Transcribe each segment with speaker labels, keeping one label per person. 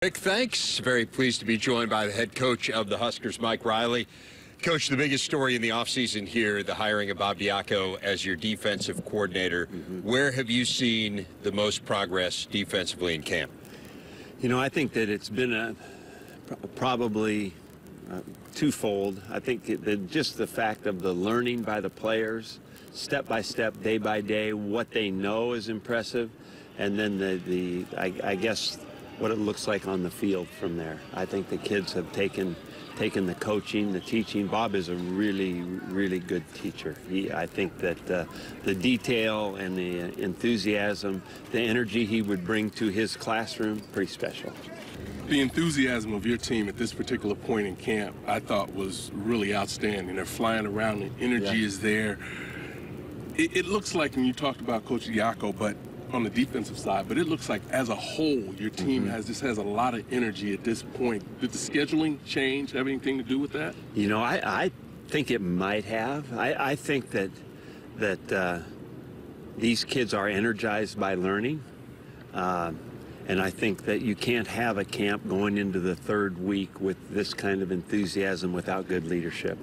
Speaker 1: Nick, thanks. Very pleased to be joined by the head coach of the Huskers, Mike Riley. Coach, the biggest story in the offseason here, the hiring of Bob Diaco as your defensive coordinator. Where have you seen the most progress defensively in camp?
Speaker 2: You know, I think that it's been probably twofold. I think just the fact of the learning by the players, step by step, day by day, what they know is impressive, and then I guess what it looks like on the field from there. I think the kids have taken the coaching, the teaching. Bob is a really, really good teacher. I think that the detail and the enthusiasm, the energy he would bring to his classroom, pretty special.
Speaker 3: The enthusiasm of your team at this particular point in camp, I thought was really outstanding. They're flying around, the energy is there. It looks like, and you talked about Coach Diaco, but on the defensive side, but it looks like as a whole, your team has a lot of energy at this point. Did the scheduling change have anything to do with that?
Speaker 2: You know, I think it might have. I think that these kids are energized by learning. And I think that you can't have a camp going into the third week with this kind of enthusiasm without good leadership.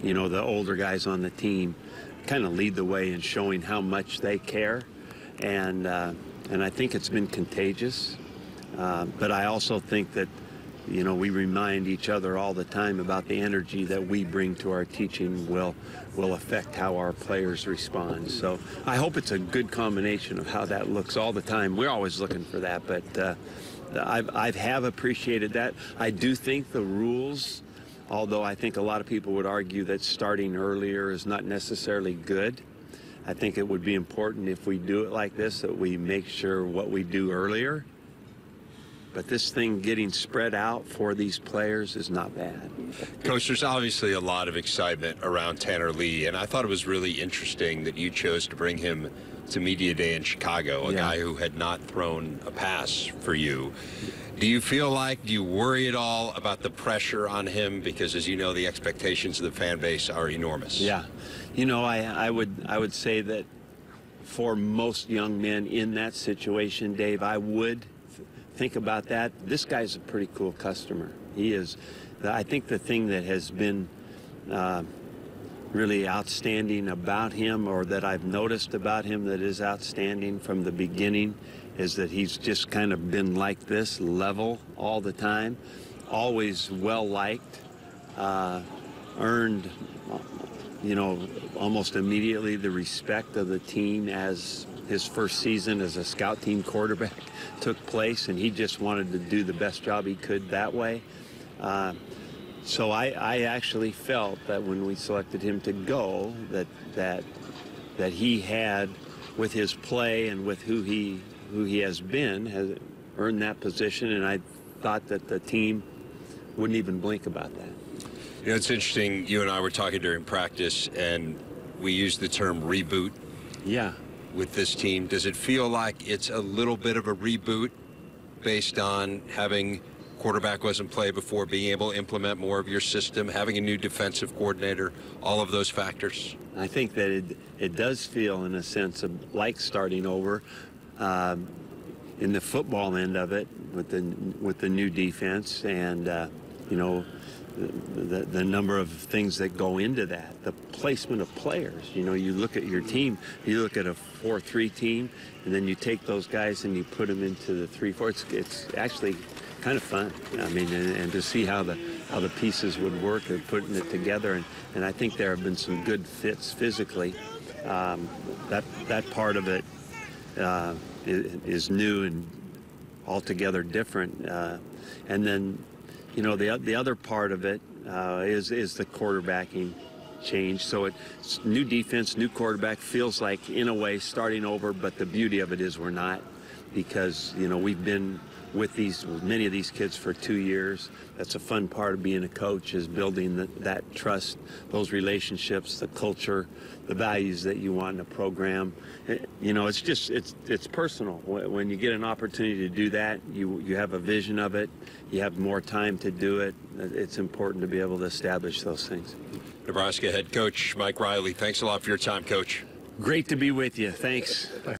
Speaker 2: You know, the older guys on the team kind of lead the way in showing how much they care. And I think it's been contagious. But I also think that, you know, we remind each other all the time about the energy that we bring to our teaching will affect how our players respond. So I hope it's a good combination of how that looks all the time. We're always looking for that, but I have appreciated that. I do think the rules, although I think a lot of people would argue that starting earlier is not necessarily good, I think it would be important if we do it like this that we make sure what we do earlier. But this thing getting spread out for these players is not bad.
Speaker 1: Coach, there's obviously a lot of excitement around Tanner Lee, and I thought it was really interesting that you chose to bring him to Media Day in Chicago, a guy who had not thrown a pass for you. Do you worry at all about the pressure on him? Because, as you know, the expectations of the fan base are enormous.
Speaker 2: Yeah. You know, I would say that for most young men in that situation, Dave, I would think about that. This guy's a pretty cool customer. He is. I think the thing that has been really outstanding about him, or that I've noticed about him that is outstanding from the beginning, is that he's just kind of been like this, level all the time, always well-liked, earned, you know, almost immediately the respect of the team as his first season as a scout team quarterback took place, and he just wanted to do the best job he could that way. So I actually felt that when we selected him to go, that he had, with his play and with who he has been, has earned that position, and I thought that the team wouldn't even blink about that.
Speaker 1: You know, it's interesting. You and I were talking during practice, and we used the term reboot.
Speaker 2: Yeah.
Speaker 1: With this team, does it feel like it's a little bit of a reboot based on having quarterback wasn't play before, being able to implement more of your system, having a new defensive coordinator, all of those factors?
Speaker 2: I think that it does feel, in a sense, like starting over in the football end of it with the new defense, and you know, the number of things that go into that, the placement of players. You know, you look at your team, you look at a 4-3 team, and then you take those guys and you put them into the 3-4. It's actually kind of fun. I mean, and to see how the pieces would work and putting it together, and I think there have been some good fits physically. That part of it is new and altogether different, and then, you know, the other part of it is the quarterbacking change. So it's new defense, new quarterback, feels like, in a way, starting over, but the beauty of it is we're not, because, you know, we've been with many of these kids for 2 years. That's a fun part of being a coach, is building that trust, those relationships, the culture, the values that you want in a program. You know, it's personal. When you get an opportunity to do that, you have a vision of it, you have more time to do it. It's important to be able to establish those things.
Speaker 1: Nebraska head coach Mike Riley, thanks a lot for your time, Coach.
Speaker 2: Great to be with you. Thanks.